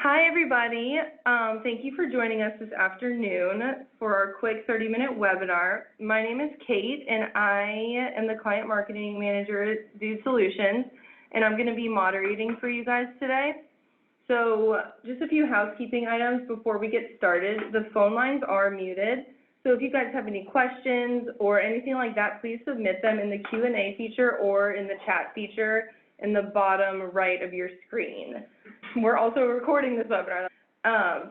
Hi, everybody. Thank you for joining us this afternoon for our quick 30-minute webinar. My name is Kate, and I am the Client Marketing Manager at Dude Solutions, and I'm going to be moderating for you guys today. So just a few housekeeping items before we get started. The phone lines are muted, so if you guys have any questions or anything like that, please submit them in the Q&A feature or in the chat feature in the bottom right of your screen. We're also recording this webinar,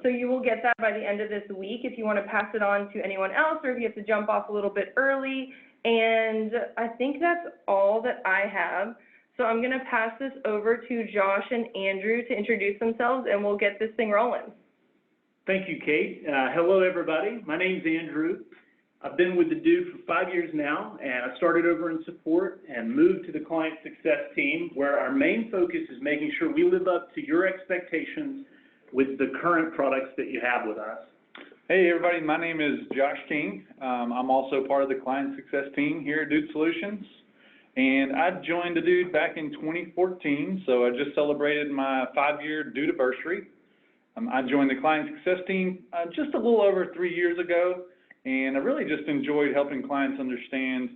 so you will get that by the end of this week if you want to pass it on to anyone else or if you have to jump off a little bit early. And I think that's all that I have. So I'm going to pass this over to Josh and Andrew to introduce themselves, and we'll get this thing rolling. Thank you, Kate. Hello, everybody. My name's Andrew. I've been with the Dude for 5 years now, and I started over in support and moved to the client success team, where our main focus is making sure we live up to your expectations with the current products that you have with us. Hey, everybody. My name is Josh King. I'm also part of the client success team here at Dude Solutions, and I joined the Dude back in 2014, so I just celebrated my 5-year Dude anniversary. I joined the client success team just a little over 3 years ago. And I really just enjoyed helping clients understand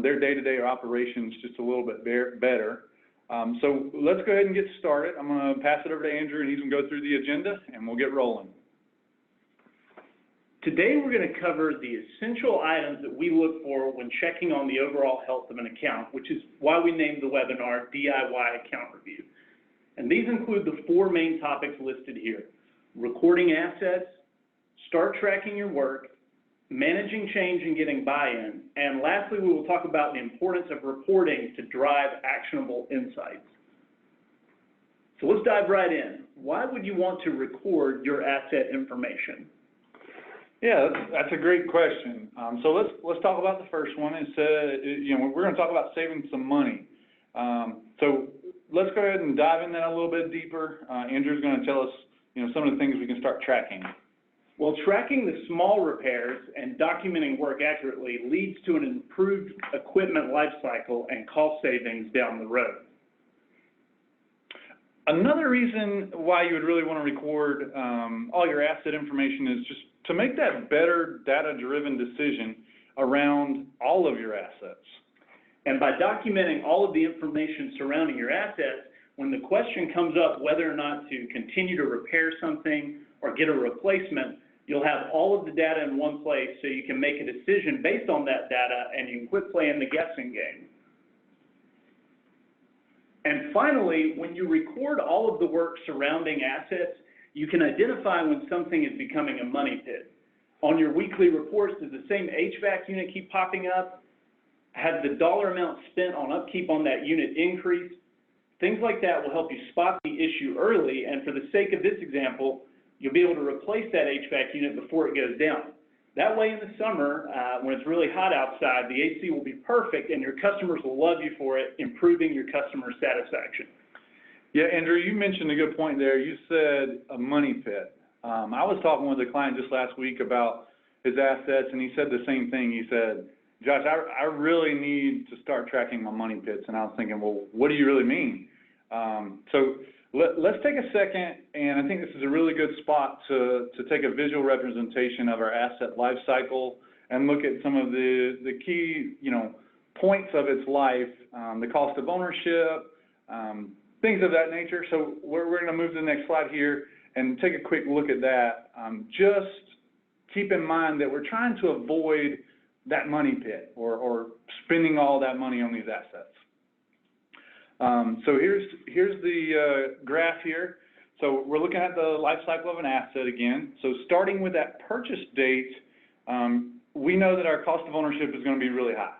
their day-to-day operations just a little bit better. So let's go ahead and get started. I'm going to pass it over to Andrew, and he's going to go through the agenda, and we'll get rolling. Today, we're going to cover the essential items that we look for when checking on the overall health of an account, which is why we named the webinar DIY Account Review. And these include the 4 main topics listed here: recording assets, start tracking your work, managing change and getting buy-in, and lastly, we will talk about the importance of reporting to drive actionable insights. So let's dive right in. Why would you want to record your asset information? Yeah, that's a great question. So let's talk about the first one. It's we're going to talk about saving some money. So let's go ahead and dive in that a little bit deeper. Andrew's going to tell us some of the things we can start tracking. Well, tracking the small repairs and documenting work accurately leads to an improved equipment life cycle and cost savings down the road. Another reason why you would really want to record all your asset information is just to make that better data-driven decision around all of your assets. And by documenting all of the information surrounding your assets, when the question comes up whether or not to continue to repair something or get a replacement, you'll have all of the data in one place so you can make a decision based on that data, and you can quit playing the guessing game. And finally, when you record all of the work surrounding assets, you can identify when something is becoming a money pit. On your weekly reports, does the same HVAC unit keep popping up? Has the dollar amount spent on upkeep on that unit increased? Things like that will help you spot the issue early, and for the sake of this example, you'll be able to replace that HVAC unit before it goes down. That way in the summer, when it's really hot outside, the AC will be perfect and your customers will love you for it, improving your customer satisfaction. Yeah, Andrew, you mentioned a good point there. You said a money pit. I was talking with a client just last week about his assets, and he said the same thing. He said, Josh, I really need to start tracking my money pits. And I was thinking, well, what do you really mean? So let's take a second, and I think this is a really good spot to take a visual representation of our asset life cycle and look at some of the key, points of its life, the cost of ownership, things of that nature. So we're going to move to the next slide here and take a quick look at that. Just keep in mind that we're trying to avoid that money pit or spending all that money on these assets. So here's the graph here. So we're looking at the life cycle of an asset again. So starting with that purchase date, we know that our cost of ownership is going to be really high.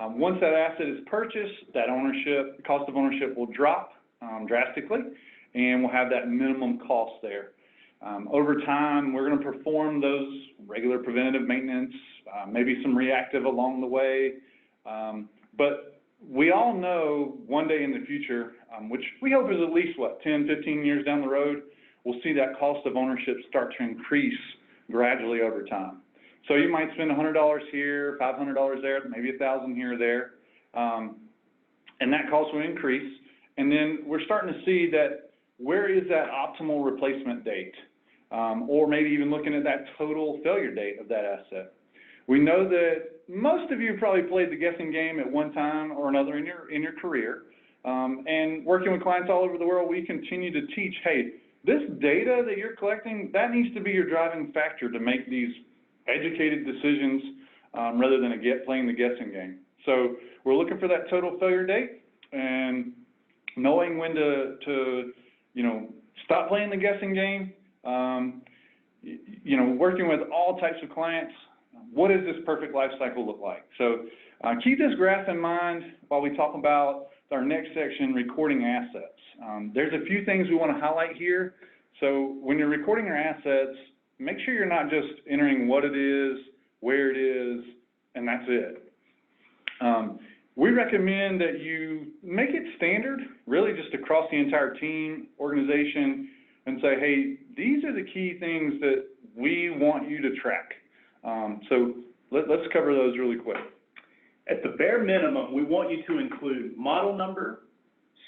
Once that asset is purchased, that cost of ownership will drop drastically, and we'll have that minimum cost there. Over time, we're going to perform those regular preventative maintenance, maybe some reactive along the way, but we all know one day in the future, which we hope is at least, 10, 15 years down the road, we'll see that cost of ownership start to increase gradually over time. So you might spend $100 here, $500 there, maybe $1,000 here or there, and that cost will increase. And then we're starting to see that where is that optimal replacement date? Or maybe even looking at that total failure date of that asset. We know that most of you probably played the guessing game at one time or another in your career. And working with clients all over the world, we continue to teach, hey, this data that you're collecting, that needs to be your driving factor to make these educated decisions rather than playing the guessing game. So we're looking for that total failure date and knowing when to stop playing the guessing game. Working with all types of clients, what does this perfect life cycle look like? So keep this graph in mind while we talk about our next section, recording assets. There's a few things we want to highlight here. So when you're recording your assets, make sure you're not just entering what it is, where it is, and that's it. We recommend that you make it standard, really just across the entire team, organization, and say, hey, these are the key things that we want you to track. So let's cover those really quick. At the bare minimum, we want you to include model number,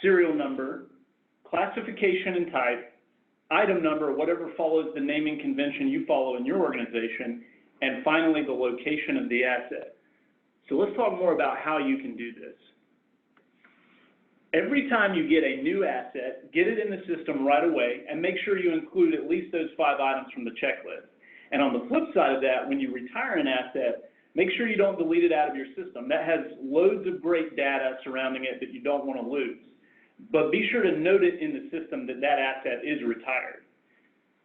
serial number, classification and type, item number, whatever follows the naming convention you follow in your organization, and finally the location of the asset. So let's talk more about how you can do this. Every time you get a new asset, get it in the system right away and make sure you include at least those 5 items from the checklist. And on the flip side of that, when you retire an asset, make sure you don't delete it out of your system. That has loads of great data surrounding it that you don't want to lose. But be sure to note it in the system that that asset is retired.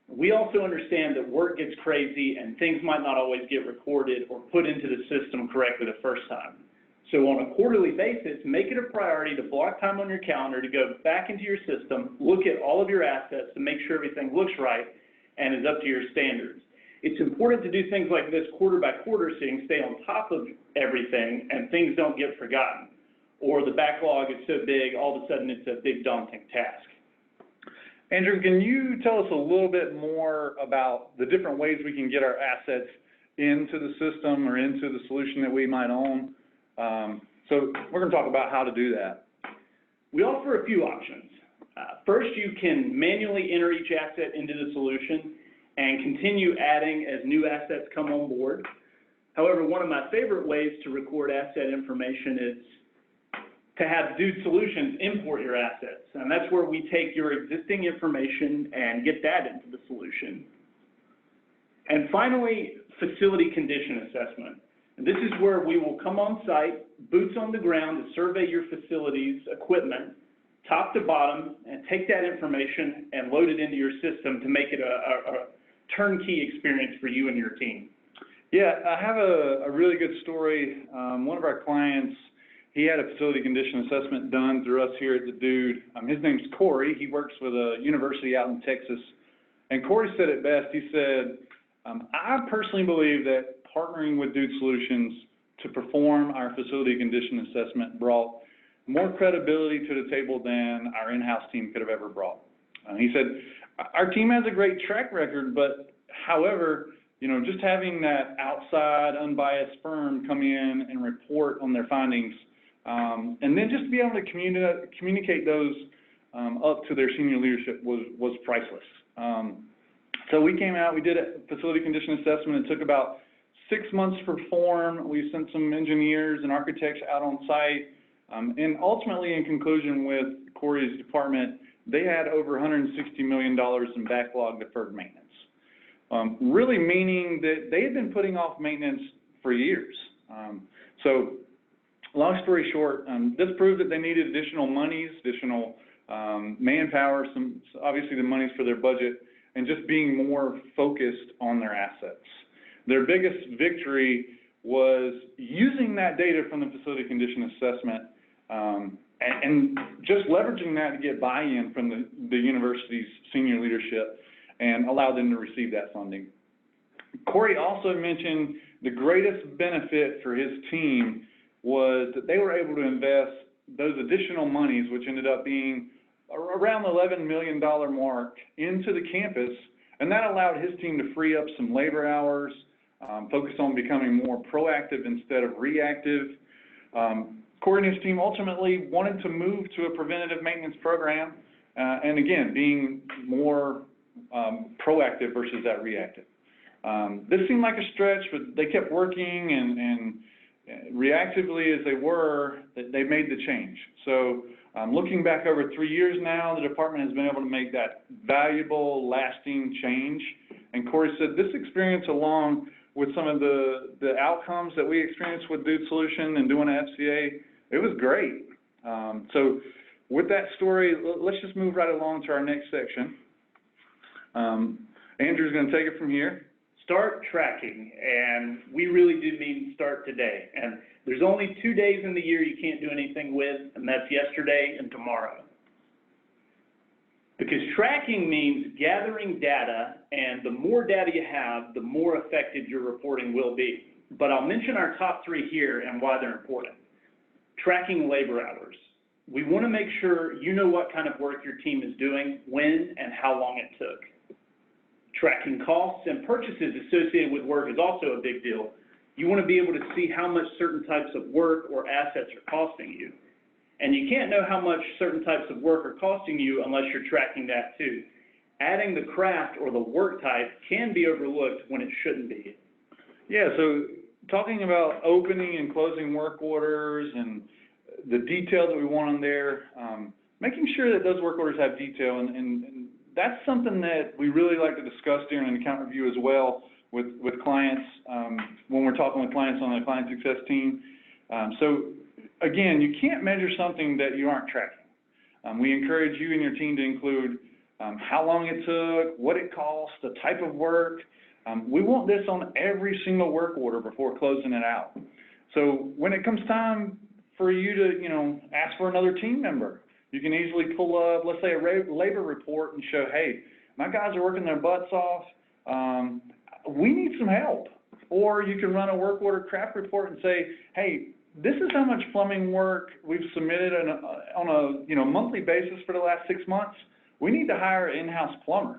We also understand that work gets crazy and things might not always get recorded or put into the system correctly the first time. So on a quarterly basis, make it a priority to block time on your calendar to go back into your system, look at all of your assets to make sure everything looks right and is up to your standards. It's important to do things like this quarter by quarter so you can stay on top of everything and things don't get forgotten. Or the backlog is so big, all of a sudden it's a big daunting task. Andrew, can you tell us a little bit more about the different ways we can get our assets into the system or into the solution that we might own? So we're going to talk about how to do that. We offer a few options. First, you can manually enter each asset into the solution and continue adding as new assets come on board. However, one of my favorite ways to record asset information is to have Dude Solutions import your assets. And that's where we take your existing information and get that into the solution. And finally, facility condition assessment. And this is where we will come on site, boots on the ground to survey your facility's equipment, top to bottom, and take that information and load it into your system to make it a turnkey experience for you and your team. Yeah, I have a really good story. One of our clients, he had a facility condition assessment done through us here at the Dude. His name's Corey. He works with a university out in Texas. And Corey said it best. He said, I personally believe that partnering with Dude Solutions to perform our facility condition assessment brought more credibility to the table than our in-house team could have ever brought. He said, our team has a great track record, but however, just having that outside, unbiased firm come in and report on their findings, and then just to be able to communicate those up to their senior leadership was priceless. So we came out, we did a facility condition assessment. It took about 6 months to perform. We sent some engineers and architects out on site. And ultimately, in conclusion with Corey's department, they had over $160 million in backlog deferred maintenance. Really meaning that they had been putting off maintenance for years. So long story short, this proved that they needed additional monies, additional manpower, obviously the monies for their budget, and just being more focused on their assets. Their biggest victory was using that data from the facility condition assessment and just leveraging that to get buy-in from the university's senior leadership and allow them to receive that funding. Corey also mentioned the greatest benefit for his team was that they were able to invest those additional monies, which ended up being around the $11 million mark, into the campus, and that allowed his team to free up some labor hours, focus on becoming more proactive instead of reactive. Corey and his team ultimately wanted to move to a preventative maintenance program. and again, being more proactive versus that reactive. This seemed like a stretch, but they kept working, and reactively as they were, they made the change. So looking back over 3 years now, the department has been able to make that valuable, lasting change. And Corey said this experience, along with some of the outcomes that we experienced with Dude Solution and doing an FCA, it was great. So with that story, let's just move right along to our next section. Andrew's going to take it from here. Start tracking, and we really do mean start today. And there's only 2 days in the year you can't do anything with, and that's yesterday and tomorrow. Because tracking means gathering data, and the more data you have, the more effective your reporting will be. But I'll mention our top 3 here and why they're important. Tracking labor hours. We want to make sure you know what kind of work your team is doing, when, and how long it took. Tracking costs and purchases associated with work is also a big deal. You want to be able to see how much certain types of work or assets are costing you. And you can't know how much certain types of work are costing you unless you're tracking that too. Adding the craft or the work type can be overlooked when it shouldn't be. Yeah, so talking about opening and closing work orders and the detail that we want on there, making sure that those work orders have detail, and that's something that we really like to discuss during an account review as well with clients, when we're talking with clients on the client success team. So again, you can't measure something that you aren't tracking. We encourage you and your team to include how long it took, what it cost, the type of work. We want this on every single work order before closing it out. So when it comes time for you to, ask for another team member, you can easily pull up, let's say, a labor report and show, hey, my guys are working their butts off. We need some help. Or you can run a work order craft report and say, hey, this is how much plumbing work we've submitted on a monthly basis for the last 6 months. We need to hire an in-house plumber.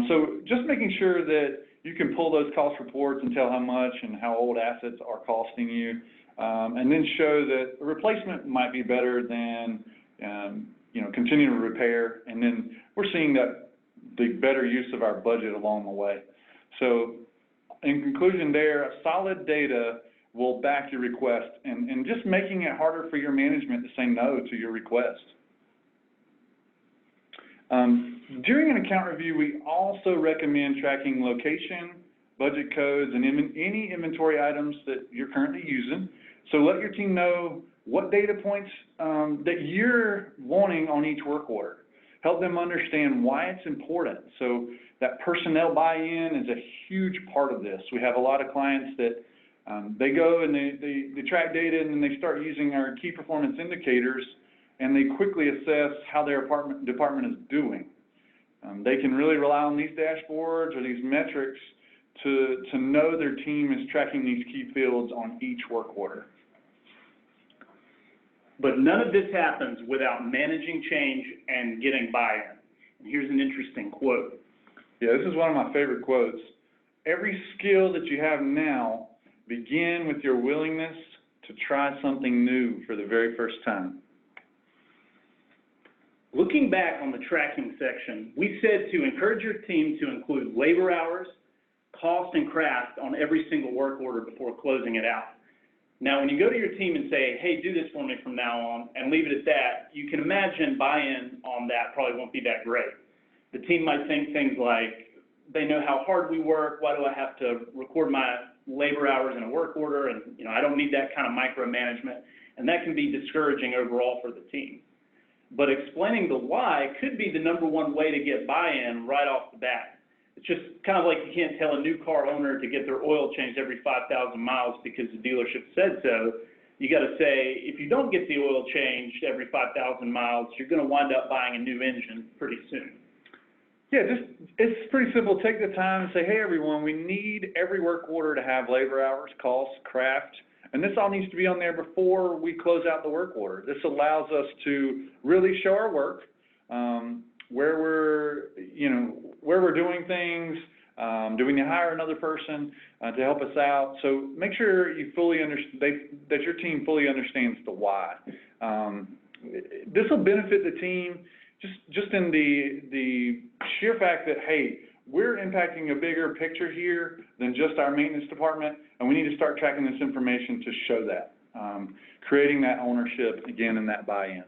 So just making sure that you can pull those cost reports and tell how much and how old assets are costing you. And then show that a replacement might be better than, continuing to repair. And then we're seeing that the better use of our budget along the way. So in conclusion there, solid data will back your request, and just making it harder for your management to say no to your request. During an account review, we also recommend tracking location, budget codes, and any inventory items that you're currently using. So let your team know what data points that you're wanting on each work order. Help them understand why it's important. So that personnel buy-in is a huge part of this. We have a lot of clients that they go and they track data, and then they start using our key performance indicators, and they quickly assess how their department is doing. They can really rely on these dashboards or these metrics to know their team is tracking these key fields on each work order. But none of this happens without managing change and getting buy-in. And here's an interesting quote. Yeah, this is one of my favorite quotes. Every skill that you have now, begin with your willingness to try something new for the very first time. Looking back on the tracking section, we said to encourage your team to include labor hours, cost, and craft on every single work order before closing it out. Now, when you go to your team and say, hey, do this for me from now on, and leave it at that, you can imagine buy-in on that probably won't be that great. The team might think things like, they know how hard we work, why do I have to record my labor hours in a work order, and I don't need that kind of micromanagement, and that can be discouraging overall for the team. But explaining the why could be the #1 way to get buy-in right off the bat. It's just kind of like you can't tell a new car owner to get their oil changed every 5,000 miles because the dealership said so. You got to say, if you don't get the oil changed every 5,000 miles, you're going to wind up buying a new engine pretty soon. Yeah, it's pretty simple. Take the time and say, hey, everyone, we need every work order to have labor hours, costs, craft, and this all needs to be on there before we close out the work order. This allows us to really show our work, where we're doing things. Do we need to hire another person to help us out? So make sure you fully understand that your team fully understands the why. this will benefit the team just in the sheer fact that, hey, we're impacting a bigger picture here than just our maintenance department, and we need to start tracking this information to show that, creating that ownership again and that buy-in.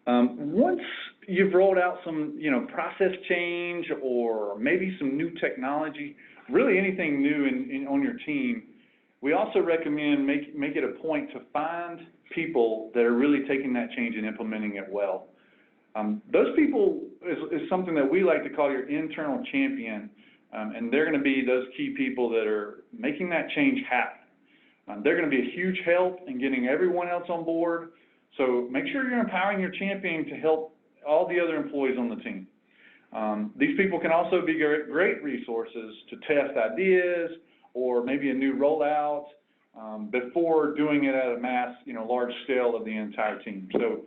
Once you've rolled out some, process change or maybe some new technology, really anything new on your team, we also recommend make it a point to find people that are really taking that change and implementing it well. Those people is something that we like to call your internal champion, and they're going to be those key people that are making that change happen. They're going to be a huge help in getting everyone else on board, so make sure you're empowering your champion to help all the other employees on the team. These people can also be great resources to test ideas or maybe a new rollout before doing it at a mass, large scale of the entire team. So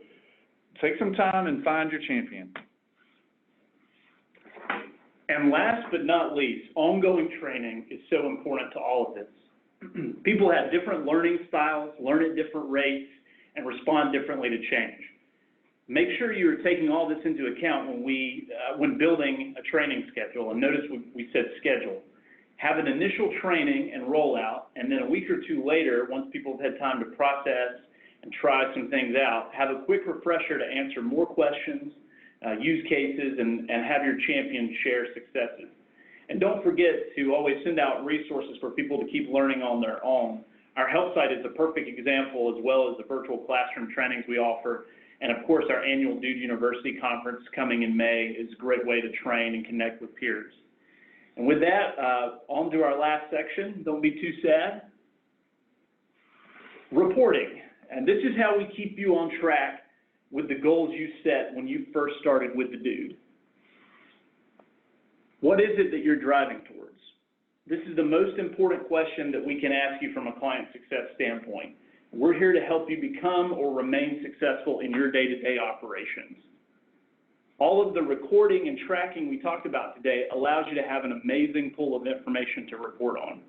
take some time and find your champion. And last but not least, ongoing training is so important to all of this. People have different learning styles, learn at different rates, and respond differently to change. Make sure you're taking all this into account when building a training schedule. And notice we said schedule. Have an initial training and rollout, and then a week or two later, once people have had time to process and try some things out, have a quick refresher to answer more questions, use cases, and have your champion share successes. And don't forget to always send out resources for people to keep learning on their own. Our help site is a perfect example, as well as the virtual classroom trainings we offer. And of course, our annual Dude University conference coming in May is a great way to train and connect with peers. And with that, on to our last section. Don't be too sad. Reporting. And this is how we keep you on track with the goals you set when you first started with the Dude. What is it that you're driving towards? This is the most important question that we can ask you from a client success standpoint. We're here to help you become or remain successful in your day-to-day operations. All of the recording and tracking we talked about today allows you to have an amazing pool of information to report on.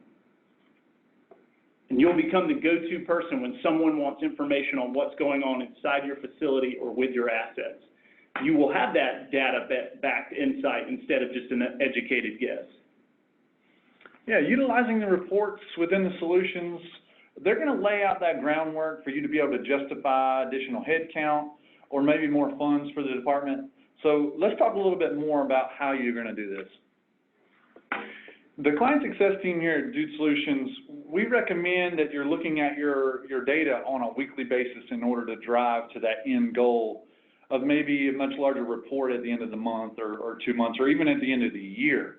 And you'll become the go-to person when someone wants information on what's going on inside your facility or with your assets. You will have that data-backed insight instead of just an educated guess. Yeah, utilizing the reports within the solutions, they're going to lay out that groundwork for you to be able to justify additional headcount or maybe more funds for the department. So let's talk a little bit more about how you're going to do this. The client success team here at Dude Solutions, we recommend that you're looking at your data on a weekly basis in order to drive to that end goal of maybe a much larger report at the end of the month or 2 months or even at the end of the year.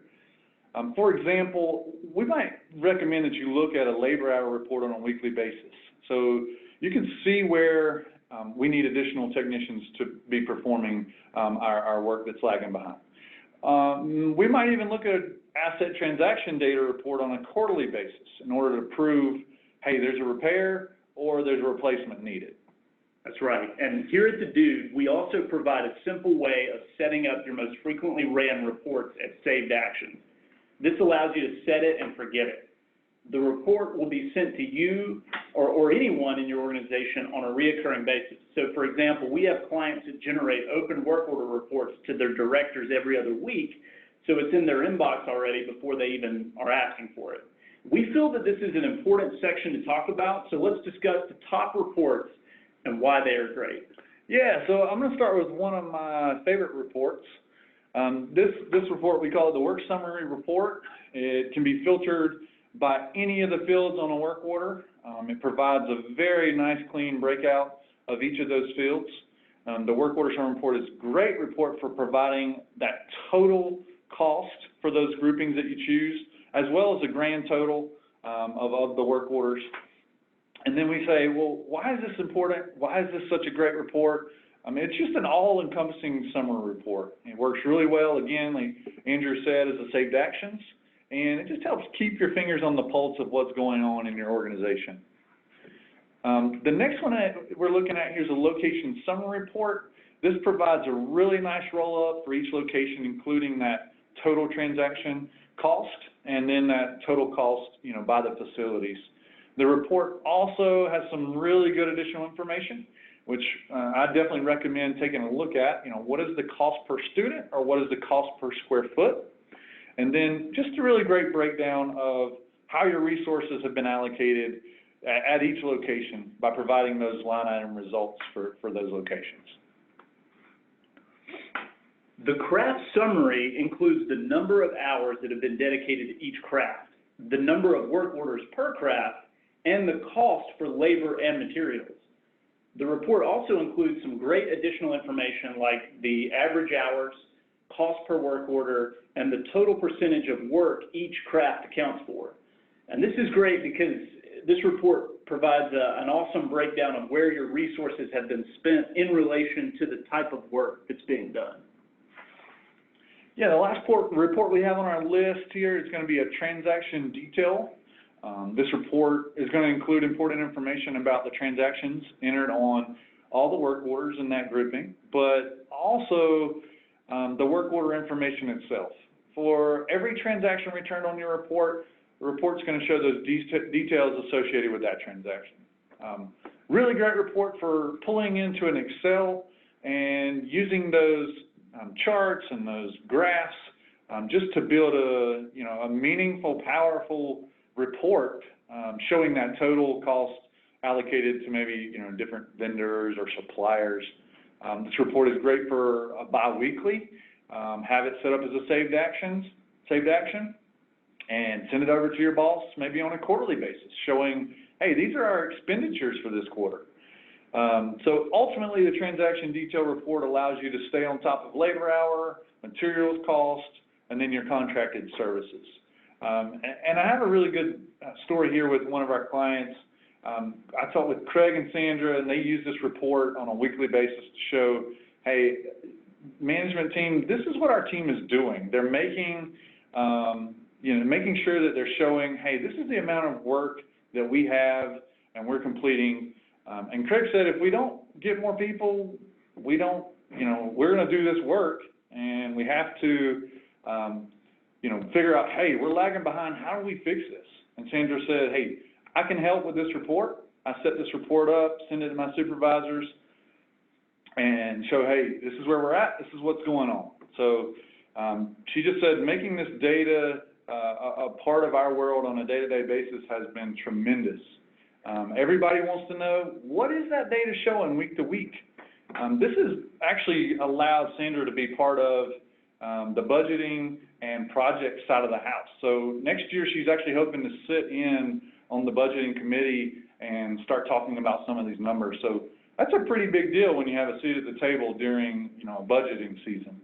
For example, we might recommend that you look at a labor hour report on a weekly basis. So you can see where we need additional technicians to be performing our work that's lagging behind. We might even look at an asset transaction data report on a quarterly basis in order to prove, hey, there's a repair or there's a replacement needed. That's right. And here at the Dude, we also provide a simple way of setting up your most frequently ran reports as saved actions. This allows you to set it and forget it. The report will be sent to you or anyone in your organization on a reoccurring basis. So, for example, we have clients that generate open work order reports to their directors every other week, so it's in their inbox already before they even are asking for it. We feel that this is an important section to talk about, so let's discuss the top reports and why they are great. Yeah, so I'm going to start with one of my favorite reports. This report, we call it the work summary report. It can be filtered by any of the fields on a work order. It provides a very nice, clean breakout of each of those fields. The work order summary report is a great report for providing that total cost for those groupings that you choose, as well as the grand total of the work orders. And then we say, well, why is this important? Why is this such a great report? It's just an all-encompassing summary report. It works really well, again, like Andrew said, as a saved actions, and it just helps keep your fingers on the pulse of what's going on in your organization. The next one we're looking at here is a location summary report. This provides a really nice roll-up for each location, including that total transaction cost and then that total cost, by the facilities. The report also has some really good additional information which I definitely recommend taking a look at. You know, what is the cost per student or what is the cost per square foot? And then just a really great breakdown of how your resources have been allocated at each location by providing those line item results for those locations. The craft summary includes the number of hours that have been dedicated to each craft, the number of work orders per craft, and the cost for labor and materials. The report also includes some great additional information like the average hours, cost per work order, and the total percentage of work each craft accounts for. And this is great because this report provides an awesome breakdown of where your resources have been spent in relation to the type of work that's being done. Yeah, the last report we have on our list here is going to be a transaction detail. This report is going to include important information about the transactions entered on all the work orders in that grouping, but also the work order information itself. For every transaction returned on your report, the report's going to show those details associated with that transaction. Really great report for pulling into an Excel and using those charts and those graphs just to build a meaningful, powerful report showing that total cost allocated to maybe different vendors or suppliers. This report is great for a bi-weekly. Have it set up as a saved action, and send it over to your boss maybe on a quarterly basis, showing, hey, these are our expenditures for this quarter. So ultimately, the transaction detail report allows you to stay on top of labor hour, materials cost, and then your contracted services. And I have a really good story here with one of our clients. I talked with Craig and Sandra, and they use this report on a weekly basis to show, hey, management team, this is what our team is doing. They're making, making sure that they're showing, hey, this is the amount of work that we have and we're completing. And Craig said, if we don't get more people, we don't, we're going to do this work, and we have to, figure out, hey, we're lagging behind. How do we fix this? And Sandra said, hey, I can help with this report. I set this report up, send it to my supervisors, and show, hey, this is where we're at. This is what's going on. So she just said making this data a part of our world on a day-to-day basis has been tremendous. Everybody wants to know, what is that data showing week to week? This has actually allowed Sandra to be part of the budgeting and project side of the house. So next year, she's actually hoping to sit in on the budgeting committee and start talking about some of these numbers. So that's a pretty big deal when you have a seat at the table during, budgeting season.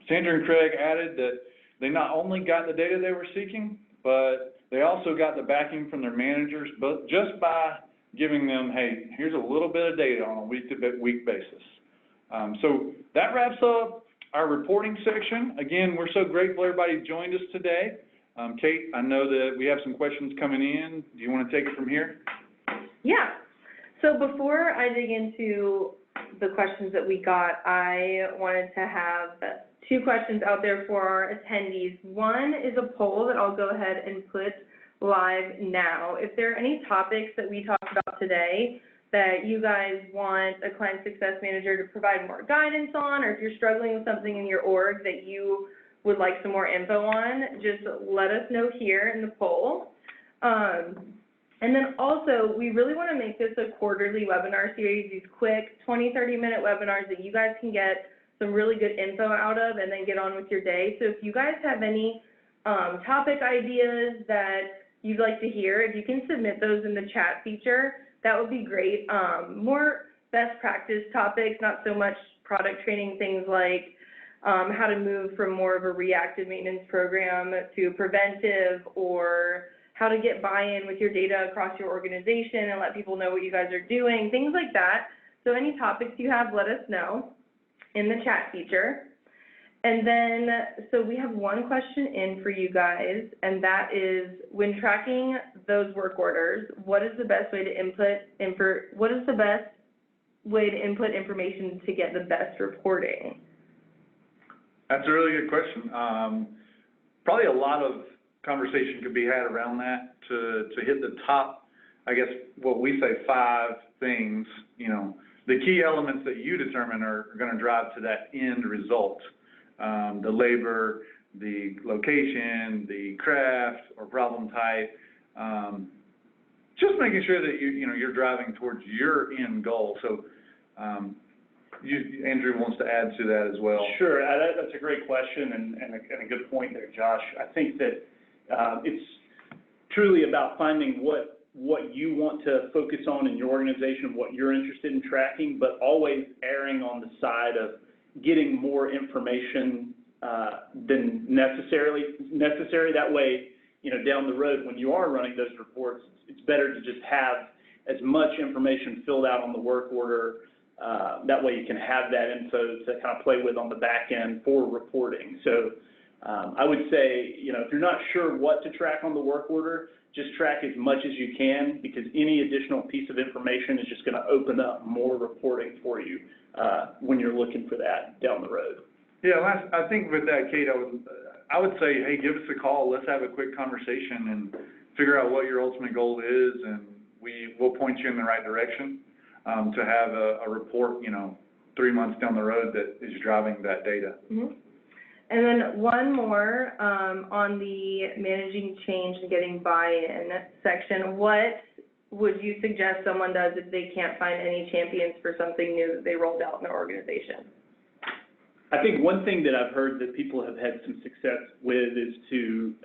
Sandra and Craig added that they not only got the data they were seeking, but they also got the backing from their managers, but just by giving them, hey, here's a little bit of data on a week-to-week basis. So that wraps up our reporting section. Again, we're so grateful everybody joined us today. Kate, I know that we have some questions coming in. Do you want to take it from here? Yeah. So before I dig into the questions that we got, I wanted to have 2 questions out there for our attendees. One is a poll that I'll go ahead and put live now. If there are any topics that we talked about today that you guys want a client success manager to provide more guidance on, or if you're struggling with something in your org that you would like some more info on, just let us know here in the poll. And then also, we really want to make this a quarterly webinar series, these quick 20, 30-minute webinars that you guys can get some really good info out of and then get on with your day. So if you guys have any topic ideas that you'd like to hear, if you can submit those in the chat feature, that would be great. More best practice topics, not so much product training, things like how to move from more of a reactive maintenance program to preventive, or how to get buy-in with your data across your organization and let people know what you guys are doing, things like that. So any topics you have, let us know in the chat feature. And then, so we have one question in for you guys, and that is, when tracking those work orders, what is the best way to input information to get the best reporting? That's a really good question. Probably a lot of conversation could be had around that to hit the top, I guess, what we say 5 things, you know, the key elements that you determine are gonna drive to that end result. The labor, the location, the craft or problem type, just making sure that you're driving towards your end goal. So, Andrew wants to add to that as well. Sure, that's a great question and a good point there, Josh. I think that it's truly about finding what you want to focus on in your organization, what you're interested in tracking, but always erring on the side of getting more information than necessary. That way, down the road, when you are running those reports, it's better to just have as much information filled out on the work order. That way you can have that info to kind of play with on the back end for reporting. So I would say, if you're not sure what to track on the work order, just track as much as you can, because any additional piece of information is just going to open up more reporting for you when you're looking for that down the road. Yeah, I think with that, Kate, I would say, hey, give us a call. Let's have a quick conversation and figure out what your ultimate goal is, and we'll point you in the right direction to have a report, 3 months down the road that is driving that data. Mm-hmm. And then one more on the managing change and getting buy-in section. What would you suggest someone does if they can't find any champions for something new that they rolled out in their organization? I think one thing that I've heard that people have had some success with is to,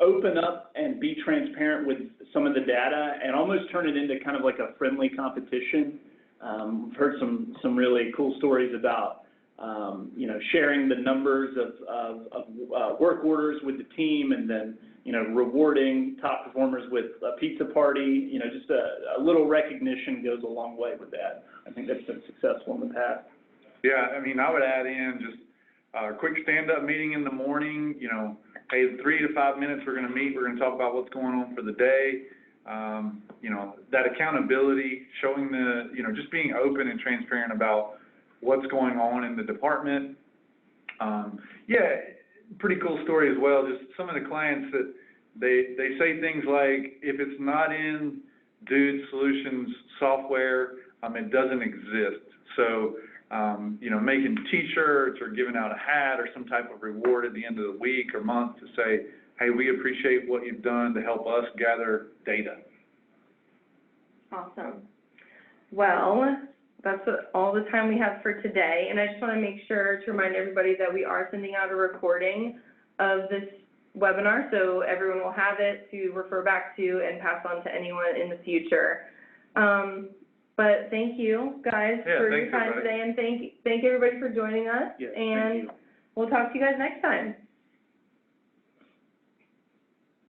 open up and be transparent with some of the data and almost turn it into kind of like a friendly competition. I've heard some really cool stories about, sharing the numbers of work orders with the team, and then, rewarding top performers with a pizza party. Just a little recognition goes a long way with that. I think that's been successful in the past. Yeah, I would add in just a quick stand-up meeting in the morning. Hey, 3 to 5 minutes we're going to meet. We're going to talk about what's going on for the day. That accountability, showing just being open and transparent about what's going on in the department. Pretty cool story as well. Just some of the clients that they say things like, if it's not in Dude Solutions software, it doesn't exist. So, making T-shirts or giving out a hat or some type of reward at the end of the week or month to say, hey, we appreciate what you've done to help us gather data. Awesome. Well, that's all the time we have for today, and I just want to make sure to remind everybody that we are sending out a recording of this webinar, so everyone will have it to refer back to and pass on to anyone in the future. But thank you, guys, for your time today, and thank everybody for joining us, and we'll talk to you guys next time.